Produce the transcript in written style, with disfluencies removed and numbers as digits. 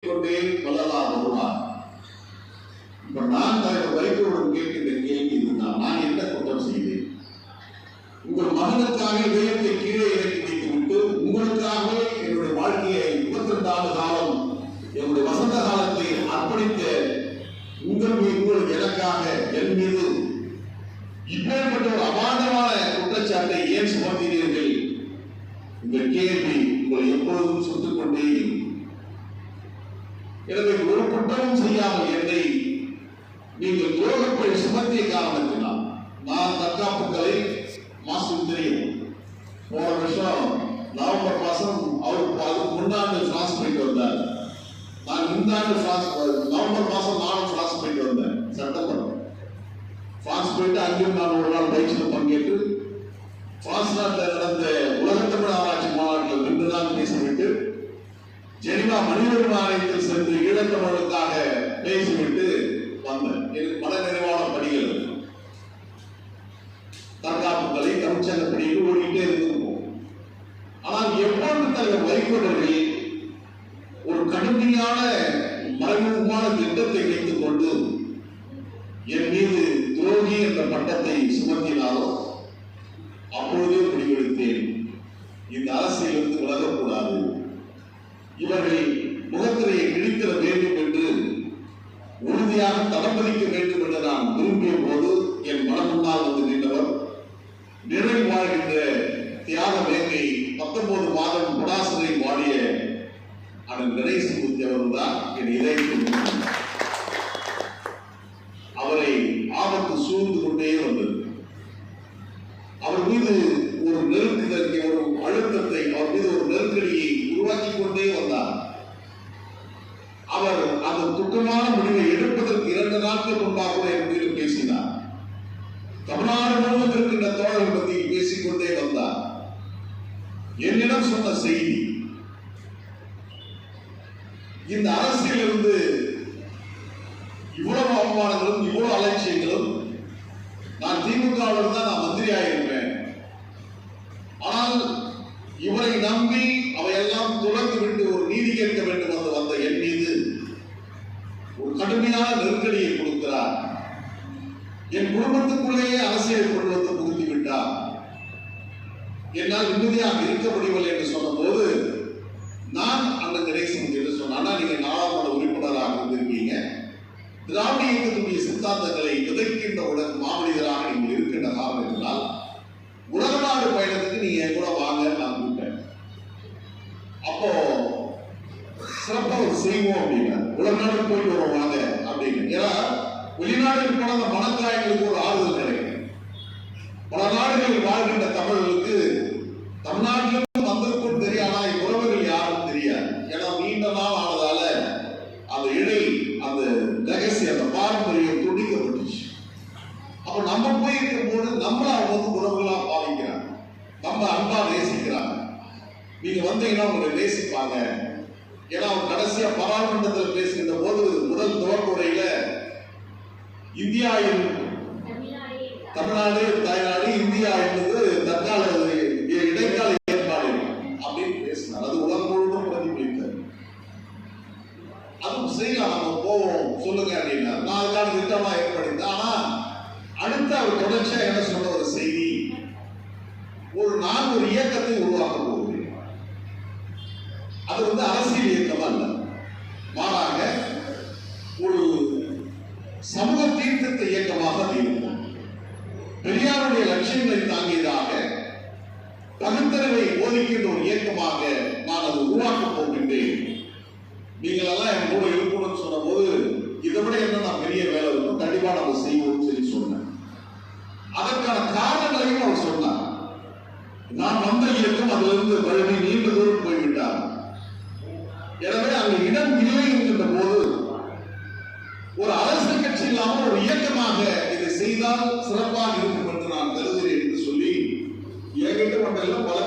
கொண்டே வள்ளலார் வருவார். இப்ப நான் தலைவர் வைகோவிடம் கேட்கின்ற கேள்வி இதுதான். நான் என்ன குற்றம் செய்தேன்? உங்கள் மகனுக்காக இதயத்தை கீழே இறக்கி வைத்துவிட்டு உங்களுக்காகவே என்னுடைய வாழ்க்கையை 22 ஆண்டு காலம் என்னுடைய வசந்த காலத்தை அர்ப்பணித்த உங்களுக்கு எனக்காக என் மீது இப்பேற்பட்ட ஒரு அபாண்டமான குற்றச்சாட்டை ஏன் சுமத்தினீர்கள்? இந்த கேள்வி உங்களை எப்பொழுதும் சுட்டுக் கொண்டே இருக்கும். எனவே ஒரு குற்றமும் செய்யாமல் என்னை நீங்கள் துரோகப்படி சுமத்திய காரணத்தினால் நான் தற்காப்பு கலை மாஸ்டர் தெரியும். போன வருஷம் நவம்பர் மாசம் அவருக்கு அதுக்கு முன்னாண்டு பிரான்ஸ் போயிட்டு வந்தார். நான் இந்த ஆண்டு நவம்பர் மாசம் நானும் பிரான்ஸ் போயிட்டு வந்தேன். செப்டம்பர் பிரான்ஸ் போயிட்டு அங்கேயும் நான் ஒரு நாள் பயிற்சியில் பங்கேற்று பிரான்ஸ் நாட்டில் நடந்த உலகத்தமிழ் ஆராய்ச்சி மாநாட்டில் 2 நாள் பேசிவிட்டு ஜெனிவா மனித ஆணையத்தில் சென்று ஈழத்தமிழுக்காக பேசிவிட்டு வந்தேன். எனக்கு மன நிறைவான பணிகள் தற்காப்பு கலை தமிழ்ச்சங்க பணிகள் ஓடிக்கிட்டே இருந்திருக்கும். ஆனால் எப்பொழுது தலைவர் வைகோவர்கள் ஒரு கடுமையான மறைமுகமான திட்டத்தை வைத்துக் கொண்டு என் மீது துரோகி என்ற பட்டத்தை சுமத்தினாலோ அப்பொழுதே முடிவெடுத்தேன், இந்த அரசியலிருந்து விலகக்கூடாது, இவர்கள் முகத்திரையை கிழித்திட வேண்டும் என்று உறுதியாக தளபதிக்க வேண்டும் என்று நான் விரும்பிய போது என் மனம் முன்னால் வந்து நின்றவர் நிறைவு வாழ்கின்ற தியாக வேங்கை 19 மாதம் குடாசனை வாடிய அண்ணன் கணேசமூர்த்தி அவர்கள் தான் என் இதயத்தில். அவரை ஆபத்து சூழ்ந்து கொண்டே வந்தது. அவர் மீது ஒரு நெருக்கத்தை, ஒரு அழுத்தத்தை, அவர் மீது ஒரு நெருக்கடியை உருவாக்கி கொண்டே வந்தார். அவர் அந்த துக்கமான முடிவை எடுப்பதற்கு 2 நாட்கள் முன்பாக கூட என் மீது பேசினார். தமிழ்நாடு முழுவதும் இருக்கின்ற தோழர்கள் பற்றி பேசிக்கொண்டே வந்தார். என்னிடம் சொன்ன செய்தி, இந்த அரசியல் இருந்து இவ்வளவு அவமானங்களும் இவ்வளவு அலட்சியங்களும், நான் திமுகவில் தான் நான் மந்திரியாக இருப்பேன், ஆனால் இவரை நம்பி அவையெல்லாம் துறந்து விட்டு ஒரு நீதி கேட்க வேண்டும் என்று வந்த என் மீது ஒரு கடுமையான நெருக்கடியை கொடுக்கிறார். என் குடும்பத்துக்குள்ளேயே அரசியலை கொண்டு வந்து புகுத்தி விட்டார். என்னால் நிம்மதியாக இருக்க முடியவில்லை என்று சொன்ன போது நான் அண்ணன் கணேசன் என்று சொன்னா, நீங்க நாடாளுமன்ற உறுப்பினராக இருந்திருக்கீங்க, திராவிட இயக்கத்துடைய சித்தாந்தங்களை விதைக்கின்றவுடன் மாமனிதராக நீங்கள் இருக்கின்ற காரணம் என்றால் உலக நாடு பயணத்துக்கு நீங்க கூட வாங்க நான் கூப்பிட்டேன். அப்போ சிறப்பாக செய்வோம் அப்படின்னா உலக நாடு போயிட்டு வரோம் வாங்க அப்படின்னு. ஏன்னா வெளிநாடுக்கு போன அந்த மனக்காயங்களுக்கு ஒரு ஆறுதல் கிடைக்கும். பல நாடுகளில் வாழ்கின்ற தமிழர்களுக்கு தமிழ்நாட்டிலிருந்து வந்திருக்கும் தெரியாதா, உறவுகள் யாரும் தெரியாது. ஏன்னா நீண்ட நாள் ஆனதால அந்த இடை, அந்த லெகசி, அந்த பாரம்பரியம் துண்டிக்கப்பட்டுச்சு. அப்ப நம்ம போய் இருக்கும் போது நம்மள அவங்க வந்து உறவுகளா பாவிக்கிறாங்க, நம்ம அன்பா நேசிக்கிறாங்க. நீங்க வந்தீங்கன்னா உங்களை நேசிப்பாங்க. ஏன்னா அவர் கடைசியா பாராளுமன்றத்தில் பேசுகின்ற போது முதல் துவக்க உரையில இந்தியா தமிழ்நாடு தாய்நாடு, இந்தியா என்பது தற்கால இடைக்கால ஏற்பாடு அப்படின்னு பேசினார். அது உலகம் முழுவதும் பிரதிபலித்தார். அதுவும் செய்யலாம், நம்ம போவோம் சொல்லுங்க அப்படின்னா நான் அதுக்கான திட்டமா ஏற்படுத்தேன். ஆனா அடுத்த அவர் தொடர்ச்சியா என்ன சொன்ன ஒரு செய்தி, நான் ஒரு இயக்கத்தை உருவாக்க போகிறேன். அது வந்து அரசியல் இயக்கம் அல்ல, மாறாக ஒரு சமூக தீர்த்தத்தை இயக்கமாக அது இருக்கும். பெரியாருடைய லட்சியங்களை தாங்கியதாக பகுத்தறிவை போதிக்கின்ற ஒரு இயக்கமாக நான் அதை உருவாக்க போகின்றேன். நீங்கள் எல்லாம் என் கூட இருக்கணும்னு சொன்ன போது இதை விட என்ன நான் பெரிய வேலை இருக்கும், கண்டிப்பா நம்ம செய்வோம்னு சொல்லி சொன்னேன். அதற்கான காரணங்களையும் அவர் சொன்னார். நான் வந்த இயக்கம் அதிலிருந்து வழி நீண்ட தூரம் போய்விட்டார். எனவே அங்கு இடம் இல்லை என்கின்ற போது ஒரு அரசியல் கட்சி இல்லாமல் ஒரு இயக்கமாக இதை செய்தால் சிறப்பாக இருக்கும் என்று நான் கருதுகிறேன் என்று சொல்லி என்கிட்ட மட்டும் பல